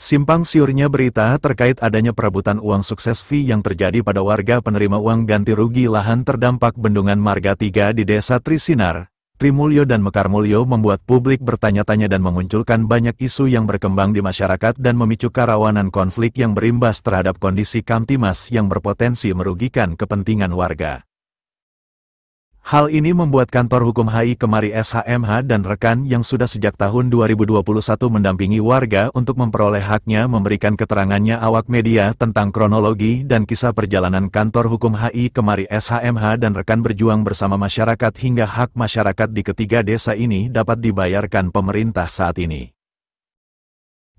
Simpang siurnya berita terkait adanya perebutan uang sukses fee yang terjadi pada warga penerima uang ganti rugi lahan terdampak Bendungan Marga 3 di Desa Trisinar, Trimulyo dan Mekarmulyo membuat publik bertanya-tanya dan memunculkan banyak isu yang berkembang di masyarakat dan memicu kerawanan konflik yang berimbas terhadap kondisi Kamtimas yang berpotensi merugikan kepentingan warga. Hal ini membuat kantor hukum HI Kemari SHMH dan rekan yang sudah sejak tahun 2021 mendampingi warga untuk memperoleh haknya memberikan keterangannya awak media tentang kronologi dan kisah perjalanan kantor hukum HI Kemari SHMH dan rekan berjuang bersama masyarakat hingga hak masyarakat di ketiga desa ini dapat dibayarkan pemerintah saat ini.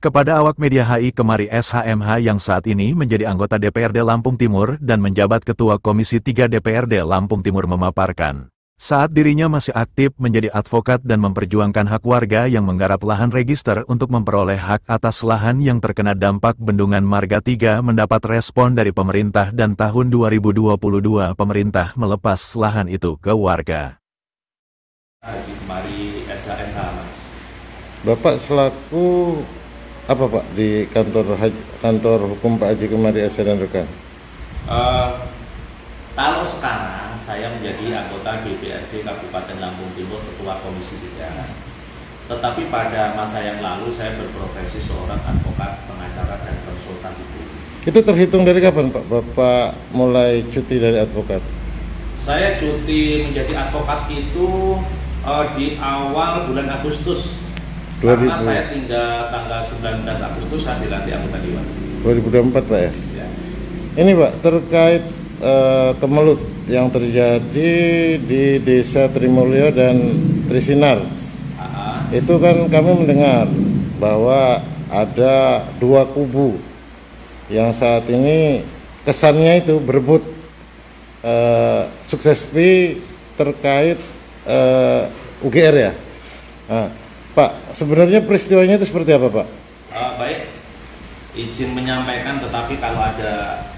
Kepada awak media HI Kemari SHMH yang saat ini menjadi anggota DPRD Lampung Timur dan menjabat Ketua Komisi 3 DPRD Lampung Timur memaparkan, saat dirinya masih aktif menjadi advokat dan memperjuangkan hak warga yang menggarap lahan register untuk memperoleh hak atas lahan yang terkena dampak Bendungan Marga 3 mendapat respon dari pemerintah dan tahun 2022 pemerintah melepas lahan itu ke warga. HI Kemari SHMH, Mas. Bapak selaku apa Pak di kantor hukum Pak Haji Kemari SH dan rekan? Kalau sekarang saya menjadi anggota DPRD Kabupaten Lampung Timur, Ketua Komisi 3. Tetapi pada masa yang lalu saya berprofesi seorang advokat, pengacara, dan konsultan hukum. Itu terhitung dari kapan Pak? Bapak mulai cuti dari advokat? Saya cuti menjadi advokat itu di awal bulan Agustus. Karena saya tinggal tanggal 19 Agustus saya dilantik anggota Dewan. 2024 Pak ya? Ya. Ini Pak terkait kemelut yang terjadi di Desa Trimulyo dan Trisinar. Itu kan kami mendengar bahwa ada dua kubu yang saat ini kesannya itu berebut sukses fee terkait UGR ya. Nah, Pak, sebenarnya peristiwanya itu seperti apa Pak? Baik, izin menyampaikan, tetapi kalau ada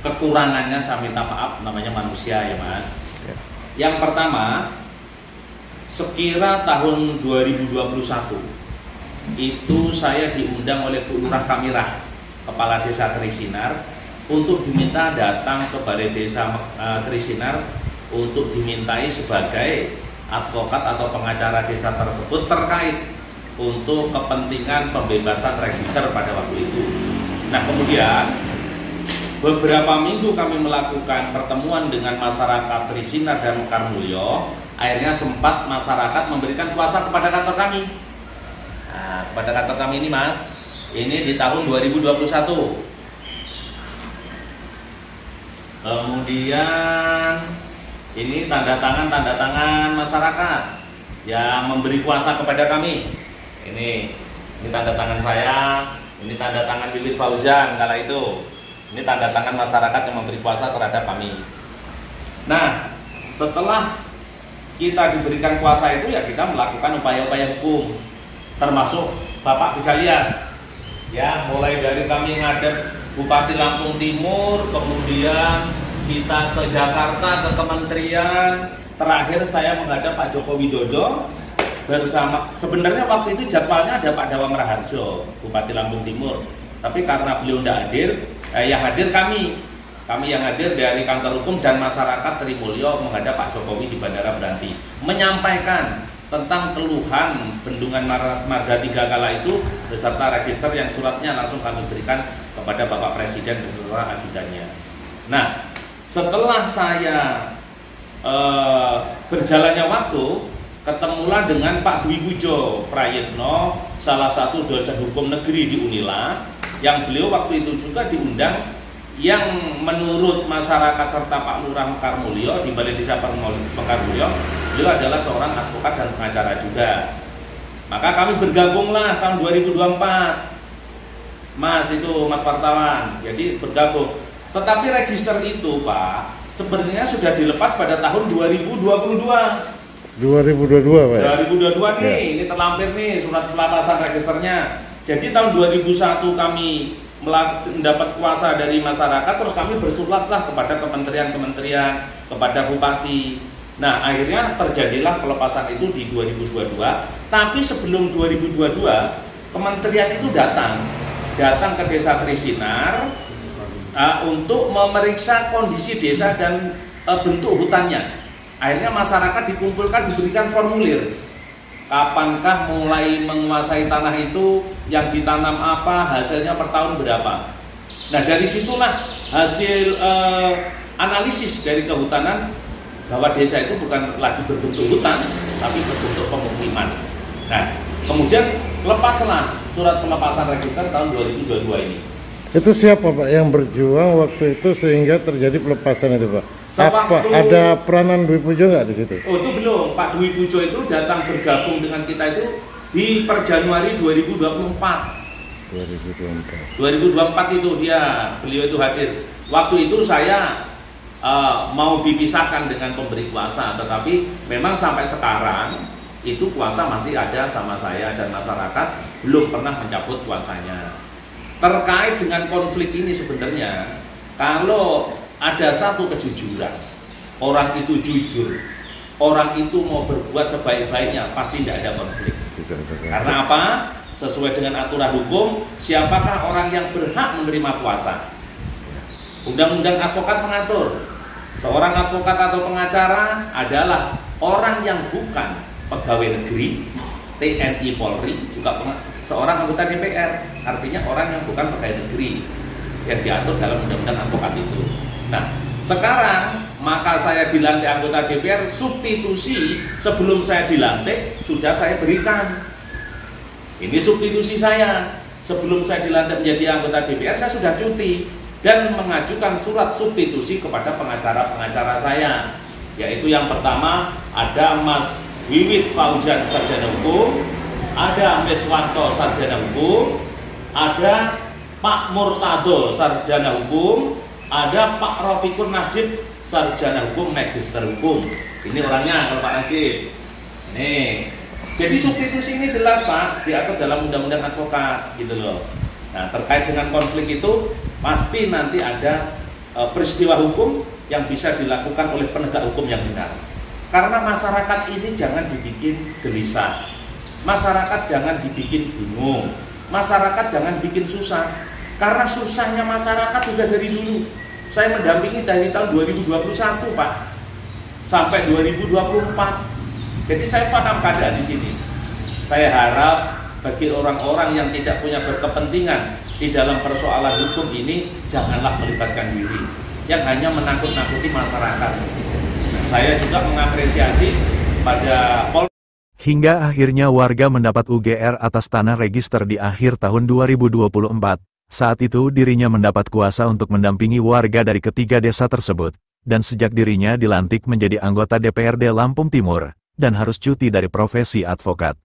kekurangannya saya minta maaf, namanya manusia ya Mas. Ya. Yang pertama, sekira tahun 2021 itu saya diundang oleh Bu Lurah Kamirah, Kepala Desa Trisinar, untuk diminta datang ke Balai Desa Trisinar untuk dimintai sebagai advokat atau pengacara desa tersebut terkait untuk kepentingan pembebasan register pada waktu itu. Nah, kemudian beberapa minggu kami melakukan pertemuan dengan masyarakat Trisinar dan Mekarmulyo. Akhirnya sempat masyarakat memberikan kuasa kepada kantor kami. Nah, kepada kantor kami ini Mas, ini di tahun 2021. Kemudian ini tanda tangan masyarakat yang memberi kuasa kepada kami. Ini tanda tangan saya, ini tanda tangan Wilit Fauzan kala itu. Ini tanda tangan masyarakat yang memberi kuasa terhadap kami. Nah, setelah kita diberikan kuasa itu ya kita melakukan upaya-upaya hukum. Termasuk Bapak bisa lihat ya, mulai dari kami ngadep Bupati Lampung Timur, kemudian kita ke Jakarta, ke kementerian, terakhir saya menghadap Pak Joko Widodo bersama, sebenarnya waktu itu jadwalnya ada Pak Dawam Raharjo, Bupati Lampung Timur, tapi karena beliau tidak hadir, yang hadir kami yang hadir dari kantor hukum dan masyarakat Trimulyo menghadap Pak Jokowi di Bandara Beranti, menyampaikan tentang keluhan Bendungan Marga 3 kala itu beserta register yang suratnya langsung kami berikan kepada Bapak Presiden beserta ajudannya. Nah, setelah saya berjalannya waktu, ketemulah dengan Pak Dwi Pujo Prayitno, salah satu dosen hukum negeri di Unila, yang beliau waktu itu juga diundang, yang menurut masyarakat serta Pak Lurah Mekarmulyo di Balai Desa Mekarmulyo, beliau adalah seorang advokat dan pengacara juga. Maka kami bergabunglah tahun 2024, Mas itu Mas wartawan, jadi bergabung. Tetapi register itu Pak, sebenarnya sudah dilepas pada tahun 2022. 2022 Pak? 2022 nih, ya. Ini terlampir nih surat pelepasan registernya. Jadi tahun 2001 kami mendapat kuasa dari masyarakat, terus kami bersuratlah kepada kementerian-kementerian, kepada bupati. Nah, akhirnya terjadilah pelepasan itu di 2022. Tapi sebelum 2022, kementerian itu datang ke desa Trisinar untuk memeriksa kondisi desa dan bentuk hutannya. Akhirnya masyarakat dikumpulkan, diberikan formulir. Kapankah mulai menguasai tanah itu, yang ditanam apa, hasilnya per tahun berapa. Nah dari situlah hasil analisis dari kehutanan bahwa desa itu bukan lagi berbentuk hutan, tapi berbentuk pemukiman. Nah kemudian lepaslah surat pelepasan register tahun 2022 ini. Itu siapa Pak yang berjuang waktu itu sehingga terjadi pelepasan itu Pak? Apa Sewaktu, ada peranan Dwi Pujo nggak di situ? Oh itu belum, Pak Dwi Pujo itu datang bergabung dengan kita itu di per Januari 2024. 2024 itu beliau itu hadir. Waktu itu saya mau dipisahkan dengan pemberi kuasa, tetapi memang sampai sekarang itu kuasa masih ada sama saya dan masyarakat belum pernah mencabut kuasanya. Terkait dengan konflik ini sebenarnya, kalau ada satu kejujuran, orang itu jujur, orang itu mau berbuat sebaik-baiknya, pasti tidak ada konflik. Karena apa? Sesuai dengan aturan hukum, siapakah orang yang berhak menerima kuasa? Undang-undang advokat mengatur, seorang advokat atau pengacara adalah orang yang bukan pegawai negeri, TNI, Polri, juga seorang anggota DPR, artinya orang yang bukan pegawai negeri yang diatur dalam undang-undang advokat itu. Nah, sekarang maka saya dilantik anggota DPR, substitusi sebelum saya dilantik sudah saya berikan. Ini substitusi saya. Sebelum saya dilantik menjadi anggota DPR, saya sudah cuti dan mengajukan surat substitusi kepada pengacara-pengacara saya. Yaitu yang pertama ada Mas Wiwit Fauzan sarjana hukum, ada Meswanto sarjana hukum, ada Pak Murtado sarjana hukum, ada Pak Rofikur Nasib sarjana hukum, magister hukum. Ini orangnya kalau Pak Najib. Nih. Jadi substitusi ini jelas Pak, diatur dalam undang-undang advokat gitu loh. Nah terkait dengan konflik itu pasti nanti ada peristiwa hukum yang bisa dilakukan oleh penegak hukum yang benar. Karena masyarakat ini jangan dibikin gelisah, masyarakat jangan dibikin bingung, masyarakat jangan bikin susah. Karena susahnya masyarakat sudah dari dulu. Saya mendampingi dari tahun 2021 Pak sampai 2024. Jadi saya paham keadaan di sini. Saya harap bagi orang-orang yang tidak punya berkepentingan di dalam persoalan hukum ini, janganlah melibatkan diri yang hanya menakut-nakuti masyarakat. Nah, saya juga mengapresiasi pada Hingga akhirnya warga mendapat UGR atas tanah register di akhir tahun 2024. Saat itu dirinya mendapat kuasa untuk mendampingi warga dari ketiga desa tersebut, dan sejak dirinya dilantik menjadi anggota DPRD Lampung Timur, dan harus cuti dari profesi advokat.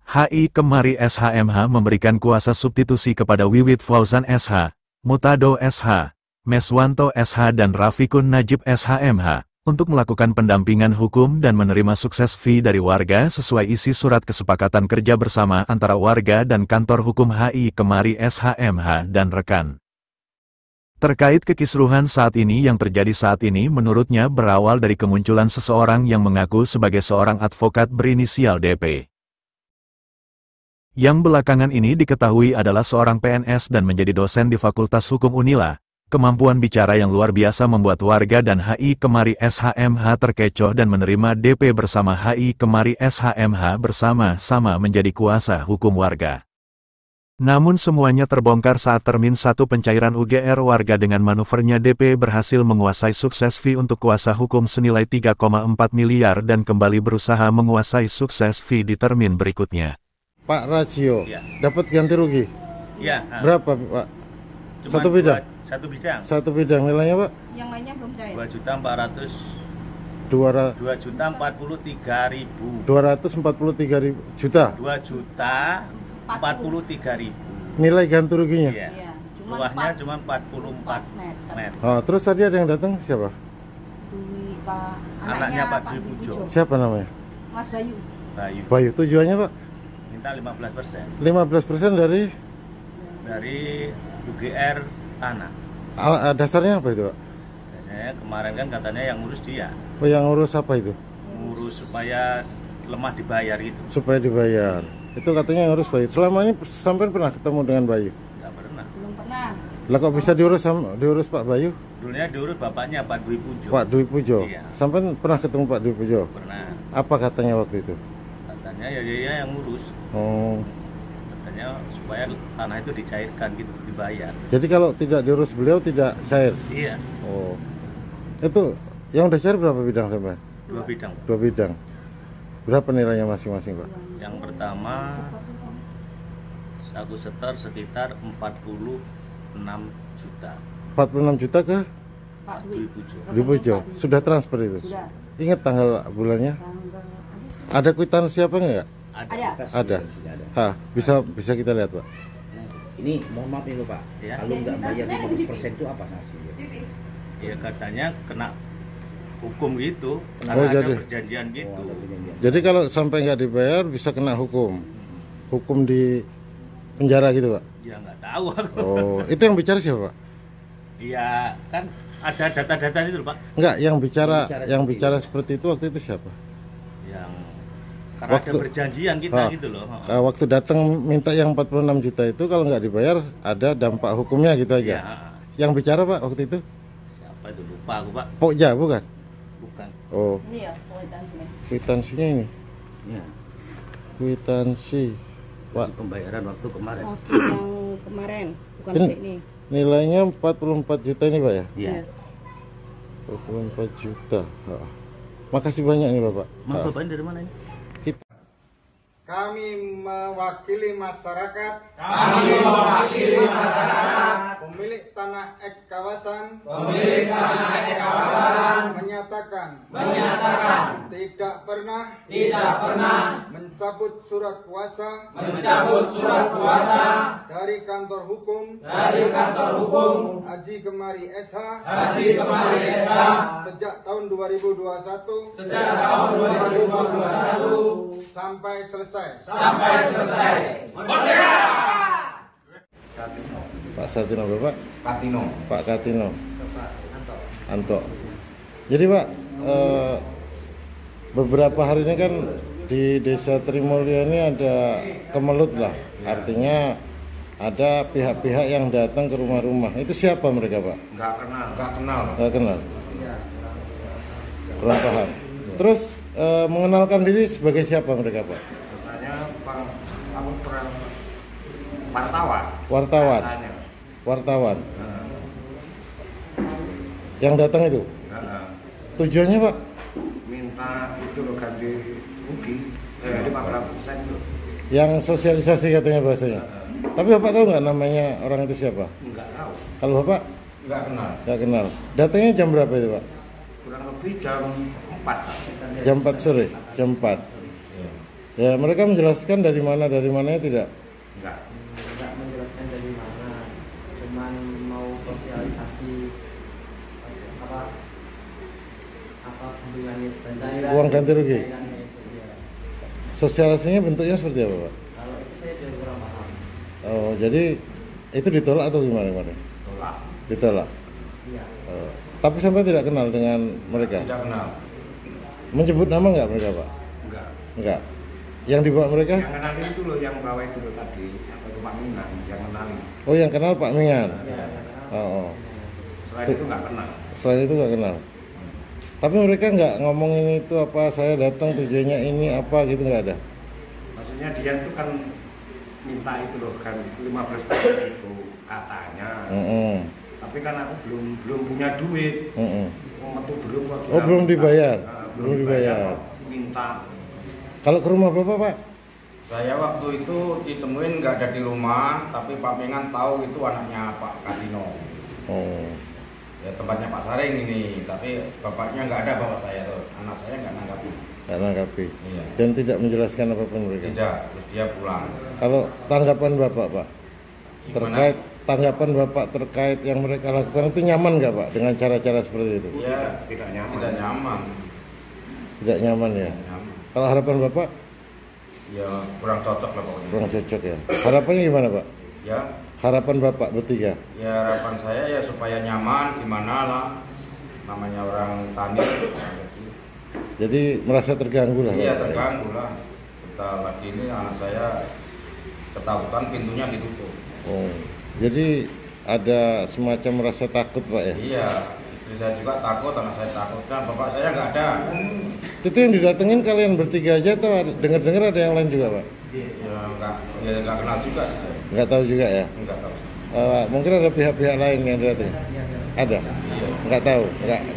HI Kemari SHMH memberikan kuasa substitusi kepada Wiwit Fauzan SH, Mutado SH, Meswanto SH dan Rafikun Najib SHMH, untuk melakukan pendampingan hukum dan menerima sukses fee dari warga sesuai isi surat kesepakatan kerja bersama antara warga dan kantor hukum HI Kemari SHMH dan rekan. Terkait kekisruhan saat ini yang terjadi saat ini menurutnya berawal dari kemunculan seseorang yang mengaku sebagai seorang advokat berinisial DP. Yang belakangan ini diketahui adalah seorang PNS dan menjadi dosen di Fakultas Hukum Unila. Kemampuan bicara yang luar biasa membuat warga dan HI Kemari SHMH terkecoh dan menerima DP bersama HI Kemari SHMH bersama-sama menjadi kuasa hukum warga. Namun semuanya terbongkar saat termin 1 pencairan UGR warga dengan manuvernya DP berhasil menguasai sukses fee untuk kuasa hukum senilai 3,4 miliar dan kembali berusaha menguasai sukses fee di termin berikutnya. Pak Rajio, ya, dapat ganti rugi? Ya. Berapa Pak? Cuman Satu bidang? Satu bidang. Satu bidang, nilainya Pak? Yang lainnya belum cair. 243.000 juta. 2.043.000. Nilai ganti ruginya? Iya. Luasnya cuma 44 meter. Oh, terus tadi ada yang datang siapa? Dwi, Pak. Anaknya Pak Dwi Pujo. Siapa namanya? Mas Bayu. Bayu. Tujuannya Pak? Minta 15%. 15% dari UGR tanah. Dasarnya apa itu Pak? Biasanya kemarin kan katanya yang ngurus dia. Oh, yang ngurus apa itu? Ngurus supaya lemah dibayar gitu. Supaya dibayar. Itu katanya ngurus Bayu. Selama ini sampai pernah ketemu dengan Bayu? Nggak pernah. Belum pernah. Lah kok bisa diurus Pak Bayu? Dulunya diurus bapaknya Pak Dwi Pujo. Pak Dwi Pujo. Iya. Sampai pernah ketemu Pak Dwi Pujo? Pernah. Apa katanya waktu itu? Katanya ya yang ngurus. Oh. Katanya supaya tanah itu dicairkan gitu, dibayar. Jadi kalau tidak diurus beliau tidak cair? Iya. Oh. Itu yang udah cair berapa bidang sampai? 2 bidang. 2 bidang. Berapa nilainya masing-masing Pak? Yang pertama satu setor sekitar 46 juta. 46 juta ke Pak Dwi Dwi. Pujo. Dwi Pujo? Sudah transfer itu? Sudah. Ingat tanggal bulannya? Tanggal apa sih? Ada kwitansi apa enggak? Ada. Ada. Ah, bisa kita lihat Pak. Ini mohon maaf nih Pak, Ya. kalau nggak bayar 15% itu apa sanksinya? Ya katanya kena hukum gitu, Oh, karena ada jadi- perjanjian gitu. Jadi kalau sampai nggak dibayar bisa kena hukum. Hukum di penjara gitu Pak? Ya nggak tahu aku. Oh, itu yang bicara siapa Pak? Ya kan ada data-data itu loh, Pak. Enggak, yang Yang bicara bicara seperti itu waktu itu siapa? Yang karena Waktu- ada perjanjian kita Ah. gitu loh. Waktu datang minta yang 46 juta itu kalau nggak dibayar ada dampak hukumnya gitu aja. Ya, Yang bicara Pak waktu itu? siapa itu lupa aku, Pak. Pokja bukan? Bukan. Oh, Ini ya kuitansinya. kwitansinya ini. Ya, Kwitansi. Pak, pembayaran waktu kemarin. Waktu yang kemarin, bukan Ini- hari ini. nilainya 44 juta ini Pak ya? Iya. 44 juta. Ha. Makasih banyak nih Bapak. Mas Ha. Bapak ini dari mana ini? Kami mewakili masyarakat. Pemilik tanah ek kawasan. Menyatakan. Tidak pernah. Mencabut surat kuasa. Dari kantor hukum. Haji Gemari SH. Sejak tahun 2021. Sampai selesai. Pak Satino Bapak? Katino. Pak Katino. Anto. Jadi Pak, beberapa hari ini kan di Desa Trimulyo ini ada kemelut lah. Artinya ada pihak-pihak yang datang ke rumah-rumah. Itu siapa mereka Pak? Nggak kenal. Nggak kenal. Kurang paham. Terus mengenalkan diri sebagai siapa mereka Pak? Katanya aku pernah wartawan. Wartawan. Katanya. Wartawan. Yang datang itu? Tujuannya Pak? Minta itu loh ganti rugi 15% loh. Yang sosialisasi katanya bahasanya. Tapi Bapak tahu nggak namanya orang itu siapa? Nggak tahu. Kalau Bapak Nggak kenal. nggak kenal. Datangnya jam berapa itu Pak? Kurang lebih jam 4. Jam 4 sore. Jam 4. Ya mereka menjelaskan dari mananya tidak. Nggak. Nggak menjelaskan dari mana, cuman mau sosialisasi apa bendungannya dan cairan Uang ganti rugi. cairannya itu, ya. Sosialisasinya bentuknya seperti apa Pak? Kalau itu saya juga kurang paham. Oh jadi itu ditolak atau gimana? Tolak. Ditolak. Iya. Oh. Tapi sampai tidak kenal dengan mereka. Tidak kenal. Menyebut nama nggak mereka Pak? Enggak. Enggak. Yang dibawa mereka? Yang kenalin itu loh, yang bawa itu loh tadi sampai rumah Minang yang kenalin. Oh yang kenal Pak Mingan. Iya. Oh. Selain itu nggak kenal. Selain itu nggak kenal. Tapi mereka nggak ngomongin itu apa saya datang tujuannya ini apa gitu nggak ada. Maksudnya dia itu kan minta itu loh kan 15% itu katanya. Tapi kan aku belum punya duit. Itu belum kok. Oh, belum dibayar. Nah, Belum dibayar. kok minta. Kalau ke rumah Bapak Pak? Saya waktu itu ditemuin nggak ada di rumah, tapi Pak Mengan tahu itu anaknya Pak Katino. Oh. Ya tempatnya Pak Saring ini, tapi bapaknya nggak ada bapak saya tuh, anak saya nggak nanggapi. Nggak nanggapi. Iya. Dan tidak menjelaskan apapun mereka. Tidak, terus dia pulang. Kalau tanggapan Bapak Pak Gimana? terkait tanggapan Bapak terkait yang mereka lakukan itu nyaman nggak Pak dengan cara-cara seperti itu? Ya Tidak nyaman. Tidak nyaman. Tidak nyaman ya. Tidak nyaman. Kalau harapan Bapak Ya kurang cocok lah pokoknya. kurang cocok ya. Harapannya gimana Pak? Ya, Harapan Bapak bertiga. ya harapan saya ya supaya nyaman, gimana lah. Namanya orang tani. Jadi merasa terganggu lah. Iya Bapak, ya? terganggu lah. Sebentar lagi ini anak saya ketakutan, pintunya ditutup. Oh, jadi ada semacam rasa takut Pak ya? Iya, istri saya juga takut, anak saya takut, dan bapak saya nggak ada. Itu yang didatengin kalian bertiga aja atau dengar-dengar ada yang lain juga Pak? Ya nggak kenal juga. Nggak tahu juga ya? Nggak tahu. Mungkin ada pihak-pihak lain yang datang? Ada? Iya. Nggak tahu?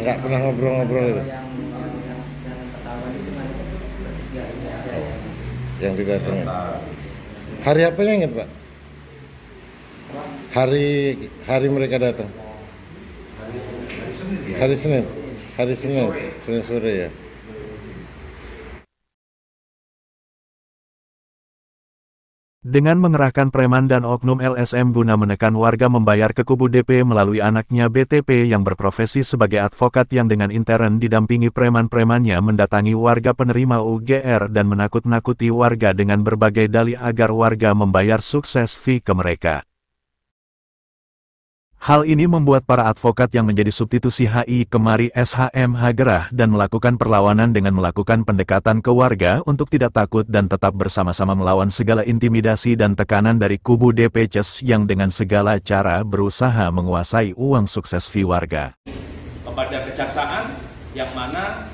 Nggak pernah ngobrol-ngobrol itu? Yang ketahuan itu cuma bertiga ini aja ya. Yang didatengin? Nah, Hari apanya ingat Pak? Hari mereka datang? Hari Senin? Hari Senin? Senin sore ya? Dengan mengerahkan preman dan oknum LSM guna menekan warga membayar ke kubu DP melalui anaknya BTP yang berprofesi sebagai advokat yang dengan intern didampingi preman-premannya mendatangi warga penerima UGR dan menakut-nakuti warga dengan berbagai dalih agar warga membayar sukses fee ke mereka. Hal ini membuat para advokat yang menjadi substitusi HI Kemari SHMH gerah dan melakukan perlawanan dengan melakukan pendekatan ke warga untuk tidak takut dan tetap bersama-sama melawan segala intimidasi dan tekanan dari kubu DPCS yang dengan segala cara berusaha menguasai uang sukses fee warga. Kepada kejaksaan yang mana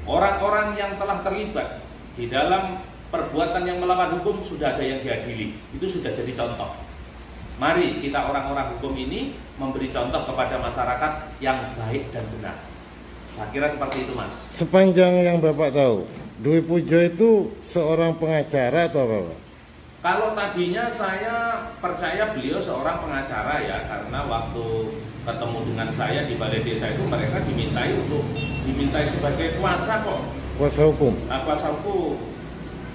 orang-orang yang telah terlibat di dalam perbuatan yang melawan hukum sudah ada yang diadili. Itu sudah jadi contoh. Mari kita orang-orang hukum ini memberi contoh kepada masyarakat yang baik dan benar. Saya kira seperti itu Mas. Sepanjang yang Bapak tahu, Dwi Pujo itu seorang pengacara atau apa Pak? Kalau tadinya saya percaya beliau seorang pengacara ya, karena waktu ketemu dengan saya di balai desa itu mereka dimintai sebagai kuasa kok. Kuasa hukum? Kuasa hukum.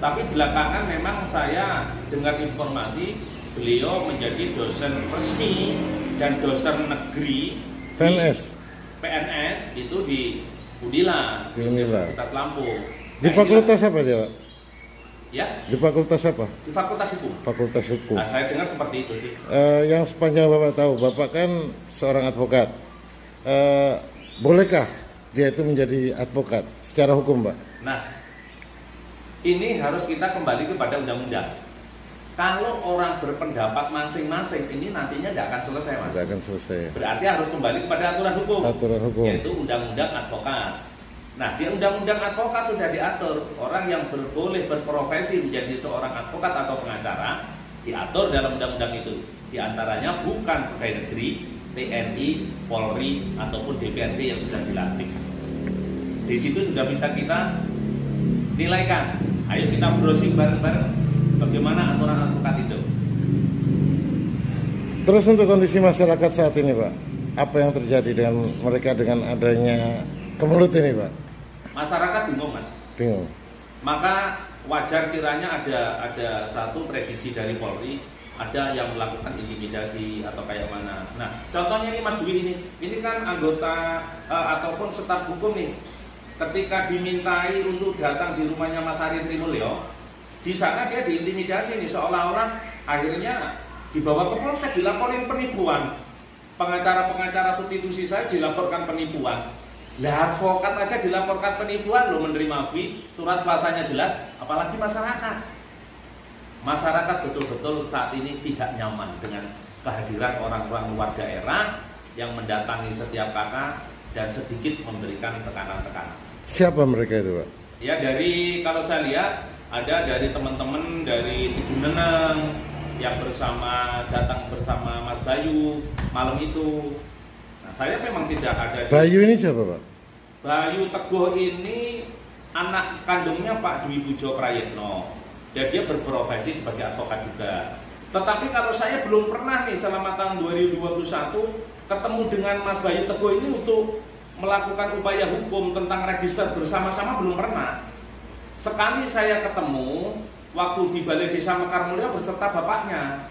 Tapi belakangan memang saya dengar informasi beliau menjadi dosen resmi dan dosen negeri PNS itu di Unila, di Universitas Lampung. Di fakultas apa dia Pak? Ya? Di fakultas apa? Di Fakultas Hukum. Fakultas Hukum. Nah, saya dengar seperti itu sih. Yang sepanjang Bapak tahu, Bapak kan seorang advokat. Bolehkah dia itu menjadi advokat secara hukum Pak? Nah, ini harus kita kembali kepada undang-undang. Kalau orang berpendapat masing-masing ini nantinya tidak akan selesai Mas. Tidak akan selesai. Berarti harus kembali kepada aturan hukum. Aturan hukum. Yaitu undang-undang advokat. Nah, di undang-undang advokat sudah diatur orang yang boleh berprofesi menjadi seorang advokat atau pengacara diatur dalam undang-undang itu. Di antaranya bukan pegawai negeri, TNI, Polri ataupun DPRD yang sudah dilantik. Di situ sudah bisa kita nilaikan. Ayo kita browsing bareng-bareng bagaimana aturan advokat itu. Terus untuk kondisi masyarakat saat ini Pak, apa yang terjadi dengan mereka dengan adanya kemelut ini Pak? Masyarakat bingung Mas. Bingung. Maka wajar kiranya ada satu prediksi dari Polri, ada yang melakukan intimidasi atau kayak mana. Nah, contohnya ini Mas Dwi ini kan anggota ataupun staf hukum nih. Ketika dimintai untuk datang di rumahnya Mas Ari Trimulyo, di sana dia diintimidasi nih, seolah-olah akhirnya dibawa ke polsek, dilaporin penipuan. Pengacara-pengacara substitusi saya dilaporkan penipuan. Lah advokat aja dilaporkan penipuan loh, menerima fee, surat kuasanya jelas, apalagi masyarakat. Masyarakat betul-betul saat ini tidak nyaman dengan kehadiran orang-orang luar daerah yang mendatangi setiap kakak dan sedikit memberikan tekanan-tekanan. Siapa mereka itu Pak? Ya dari kalau saya lihat ada dari teman-teman dari Tiduneneng yang datang bersama Mas Bayu malam itu. Nah, saya memang tidak ada. Bayu ini siapa Pak? Bayu Teguh ini anak kandungnya Pak Dwi Pujo Prayitno. Dan dia berprofesi sebagai advokat juga. Tetapi kalau saya belum pernah nih selama tahun 2021 ketemu dengan Mas Bayu Teguh ini untuk melakukan upaya hukum tentang register bersama-sama, belum pernah. Sekali saya ketemu waktu di Balai Desa Mekarmulyo beserta bapaknya.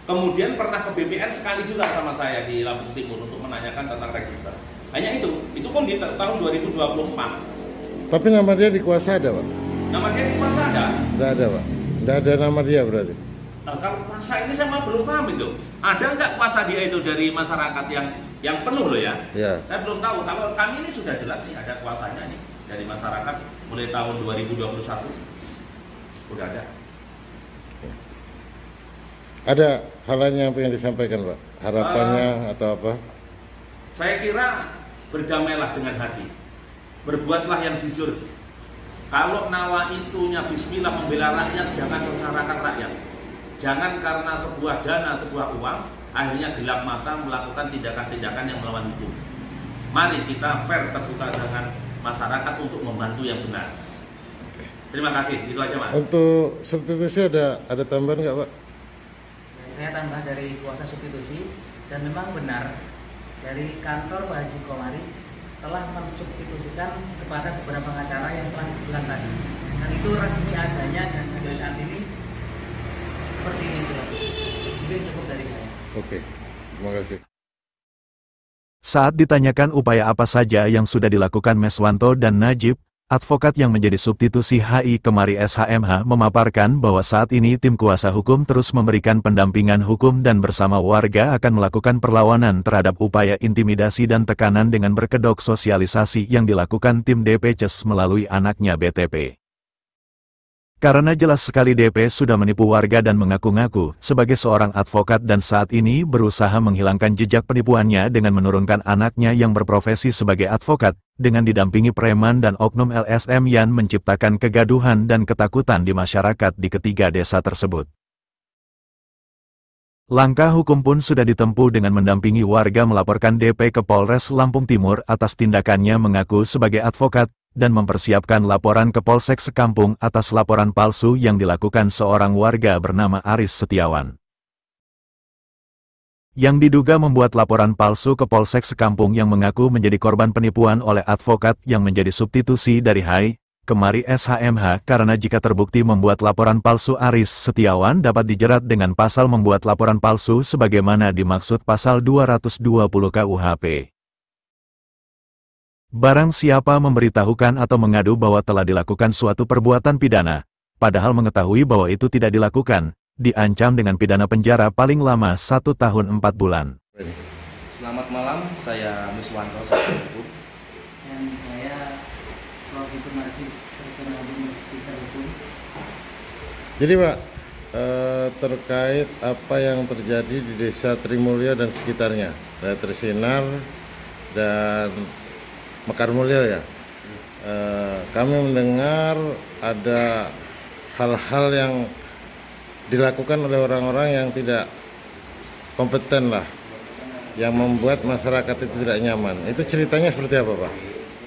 Kemudian pernah ke BPN sekali juga sama saya di Lampung Timur untuk menanyakan tentang register. Hanya itu pun di tahun 2024. Tapi nama dia di kuasa ada Pak? Nama dia di kuasa ada? Tidak ada Pak? Tidak ada nama dia berarti? Nah, kalau kuasa ini saya belum paham itu. Ada nggak kuasa dia itu dari masyarakat yang penuh loh ya? Ya. Saya belum tahu. Kalau kami ini sudah jelas nih ada kuasanya nih. dari masyarakat mulai tahun 2021 udah ada. Ada hal lain yang ingin disampaikan, Pak? Harapannya atau apa? Saya kira berdamailah dengan hati, berbuatlah yang jujur. Kalau nawa itunya bismillah membela rakyat, jangan sengsarakan rakyat. Jangan karena sebuah dana, sebuah uang, akhirnya gelap mata melakukan tindakan-tindakan yang melawan hukum. Mari kita fair, terbuka dengan masyarakat untuk membantu yang benar. Terima kasih, itu aja Mas. Untuk substitusi ada tambahan nggak, Pak? Saya tambah dari kuasa substitusi, dan memang benar dari kantor Pak Haji Komari telah mensubstitusikan kepada beberapa pengacara yang telah disebutkan tadi, dan itu resmi adanya dan sampai saat ini seperti ini sudah. Mungkin cukup dari saya. Oke, terima kasih. Saat ditanyakan upaya apa saja yang sudah dilakukan Meswanto dan Najib, advokat yang menjadi substitusi HI Kemari SHMH memaparkan bahwa saat ini tim kuasa hukum terus memberikan pendampingan hukum dan bersama warga akan melakukan perlawanan terhadap upaya intimidasi dan tekanan dengan berkedok sosialisasi yang dilakukan tim DPCS melalui anaknya BTP. Karena jelas sekali DP sudah menipu warga dan mengaku-ngaku sebagai seorang advokat dan saat ini berusaha menghilangkan jejak penipuannya dengan menurunkan anaknya yang berprofesi sebagai advokat, dengan didampingi preman dan oknum LSM yang menciptakan kegaduhan dan ketakutan di masyarakat di ketiga desa tersebut. Langkah hukum pun sudah ditempuh dengan mendampingi warga melaporkan DP ke Polres Lampung Timur atas tindakannya mengaku sebagai advokat, dan mempersiapkan laporan ke Polsek Sekampung atas laporan palsu yang dilakukan seorang warga bernama Aris Setiawan. Yang diduga membuat laporan palsu ke Polsek Sekampung yang mengaku menjadi korban penipuan oleh advokat yang menjadi substitusi dari HI Kemari SHMH karena jika terbukti membuat laporan palsu Aris Setiawan dapat dijerat dengan pasal membuat laporan palsu sebagaimana dimaksud pasal 220 KUHP. Barang siapa memberitahukan atau mengadu bahwa telah dilakukan suatu perbuatan pidana, padahal mengetahui bahwa itu tidak dilakukan, diancam dengan pidana penjara paling lama 1 tahun 4 bulan. Selamat malam, saya Meswanto, sarjana hukum. Dan saya Prof. Marsi, sarjana hukum Magister Hukum. Jadi Pak, terkait apa yang terjadi di Desa Trimulyo dan sekitarnya, Trisinar dan Mekarmulyo ya, kami mendengar ada hal-hal yang dilakukan oleh orang-orang yang tidak kompeten lah, yang membuat masyarakat itu tidak nyaman. Itu ceritanya seperti apa, Pak?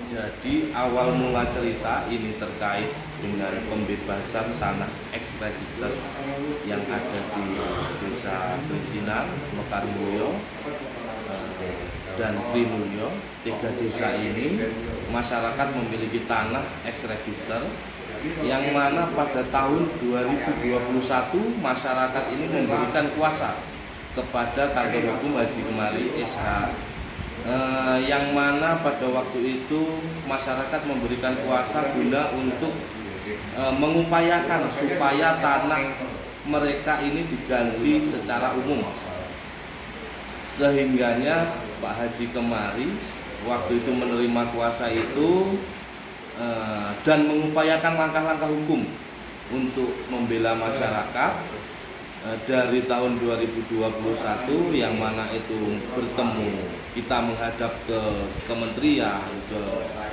Jadi awal mula cerita ini terkait dengan pembebasan tanah ex-register yang ada di Desa Trisinar, Mekarmulyo, dan Trimulyo. 3 desa ini masyarakat memiliki tanah ex-register yang mana pada tahun 2021 masyarakat ini memberikan kuasa kepada kantor hukum Haji Kemari SH, yang mana pada waktu itu masyarakat memberikan kuasa guna untuk mengupayakan supaya tanah mereka ini diganti secara umum. Sehingganya Pak Haji Kemari waktu itu menerima kuasa itu dan mengupayakan langkah-langkah hukum untuk membela masyarakat dari tahun 2021, yang mana itu bertemu, kita menghadap ke kementerian, ke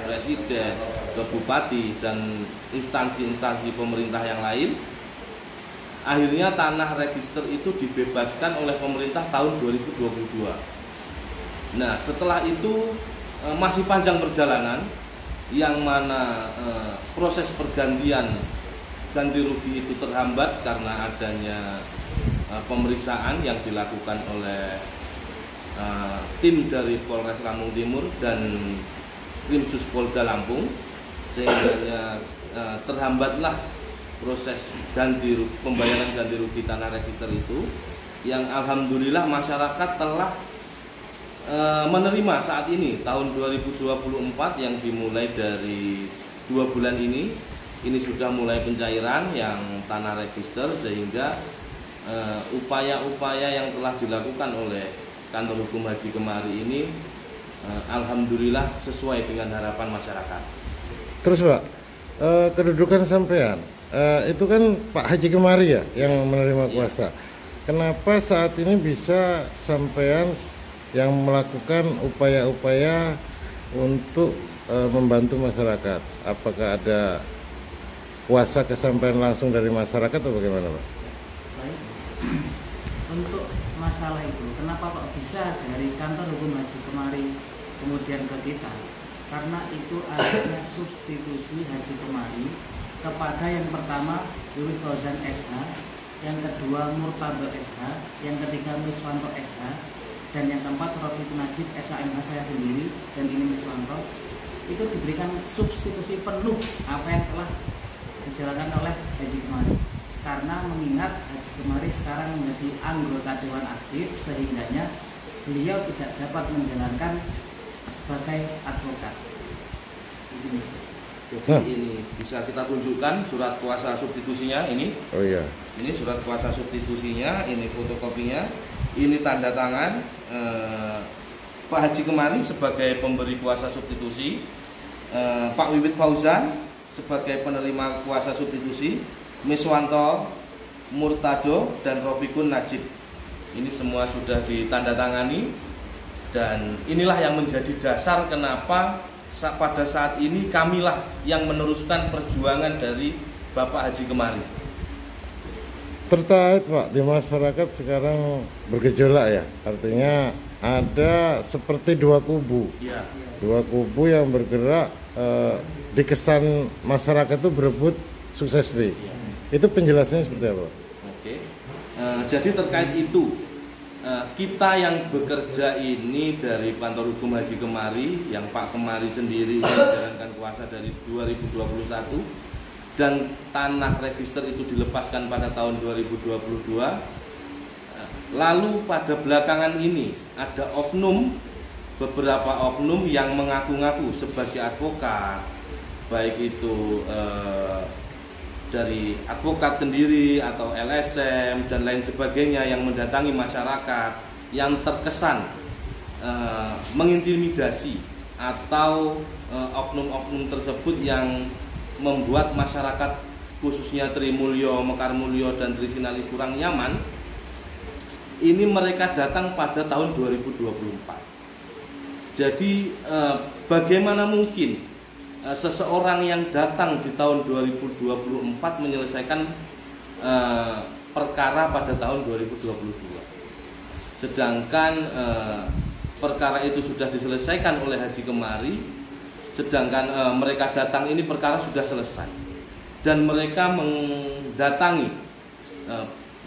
presiden, ke bupati dan instansi-instansi pemerintah yang lain. Akhirnya tanah register itu dibebaskan oleh pemerintah tahun 2022. Nah, setelah itu masih panjang perjalanan, yang mana proses pergantian ganti rugi itu terhambat karena adanya pemeriksaan yang dilakukan oleh tim dari Polres Lampung Timur dan Krimsus Polda Lampung, sehingga terhambatlah proses pembayaran ganti rugi tanah register itu, yang alhamdulillah masyarakat telah menerima saat ini tahun 2024 yang dimulai dari 2 bulan ini sudah mulai pencairan yang tanah register, sehingga upaya-upaya yang telah dilakukan oleh kantor hukum Haji Kemari ini alhamdulillah sesuai dengan harapan masyarakat. Terus Pak, kedudukan sampean, itu kan Pak Haji Kemari ya yang menerima kuasa. Kenapa saat ini bisa sampean yang melakukan upaya-upaya untuk membantu masyarakat? Apakah ada kuasa kesampaian langsung dari masyarakat atau bagaimana Pak? Baik. Untuk masalah itu, kenapa Pak bisa dari kantor hukum Haji Kemari kemudian ke kita? Karena itu adanya substitusi Haji Kemari kepada yang pertama Willy Fauzan SH, yang kedua Murtado SH, yang ketiga Miswanto SH, dan yang keempat Rofiq Najib SHMH saya sendiri dan ini Miswanto. Itu diberikan substitusi penuh apa yang telah dijalankan oleh Haji Kemari. Karena mengingat Haji Kemari sekarang menjadi anggota Dewan Aktif, sehingganya beliau tidak dapat menjalankan sebagai advokat. Jadi ini bisa kita tunjukkan surat kuasa substitusinya ini. Oh iya. Ini surat kuasa substitusinya, ini fotokopinya, ini tanda tangan Pak Haji Kemari sebagai pemberi kuasa substitusi, Pak Wiwit Fauzan sebagai penerima kuasa substitusi, Miswanto, Murtado, dan Rofiqun Najib. Ini semua sudah ditandatangani dan inilah yang menjadi dasar kenapa pada saat ini kamilah yang meneruskan perjuangan dari Bapak Haji Kemari. Terkait Pak, di masyarakat sekarang bergejolak ya, artinya ada seperti dua kubu. Ya. Dua kubu yang bergerak, dikesan masyarakat itu berebut sukses B. Ya. Itu penjelasannya seperti apa? Oke. Jadi terkait itu, kita yang bekerja ini dari kantor hukum Haji Kemari, yang Pak Kemari sendiri menjalankan kuasa dari 2021, dan tanah register itu dilepaskan pada tahun 2022. Lalu pada belakangan ini ada beberapa oknum yang mengaku-ngaku sebagai advokat, baik itu dari advokat sendiri atau LSM dan lain sebagainya, yang mendatangi masyarakat yang terkesan mengintimidasi atau oknum-oknum tersebut yang membuat masyarakat khususnya Trimulyo, Mekarmulyo, dan Trisinali kurang nyaman. Ini mereka datang pada tahun 2024. Jadi bagaimana mungkin seseorang yang datang di tahun 2024 menyelesaikan perkara pada tahun 2022, sedangkan perkara itu sudah diselesaikan oleh Haji Kemari, sedangkan mereka datang ini perkara sudah selesai dan mereka mendatangi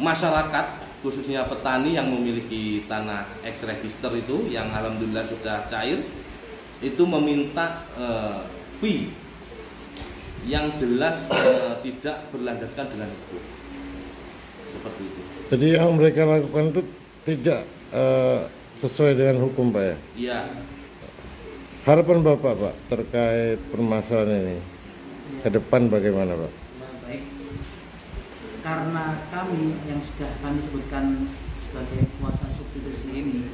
masyarakat khususnya petani yang memiliki tanah ex register itu yang alhamdulillah sudah cair, itu meminta fee yang jelas tidak berlandaskan dengan hukum. Seperti itu. Jadi yang mereka lakukan itu tidak sesuai dengan hukum Pak ya? Iya. Harapan Bapak Pak terkait permasalahan ini ke depan bagaimana Pak? Baik. Karena kami yang sudah kami sebutkan sebagai kuasa substitusi ini,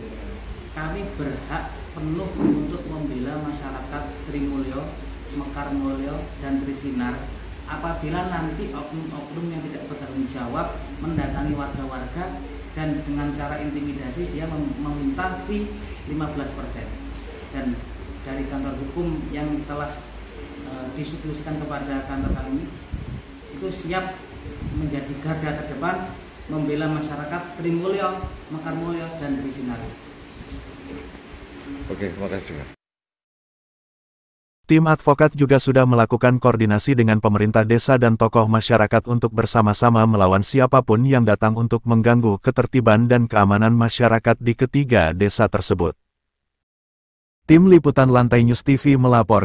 kami berhak penuh untuk membela masyarakat Trimulyo, Mekarmulyo, dan Trisinar apabila nanti oknum-oknum yang tidak bertanggung jawab mendatangi warga-warga dan dengan cara intimidasi dia meminta fee 15%. Dan dari kantor hukum yang telah disubstitusikan kepada kantor kami itu siap menjadi garda terdepan membela masyarakat Trimulyo, Mekarmulyo, dan Trisinar. Oke, makasih Pak. Tim advokat juga sudah melakukan koordinasi dengan pemerintah desa dan tokoh masyarakat untuk bersama-sama melawan siapapun yang datang untuk mengganggu ketertiban dan keamanan masyarakat di ketiga desa tersebut. Tim Liputan Lantai News TV melapor.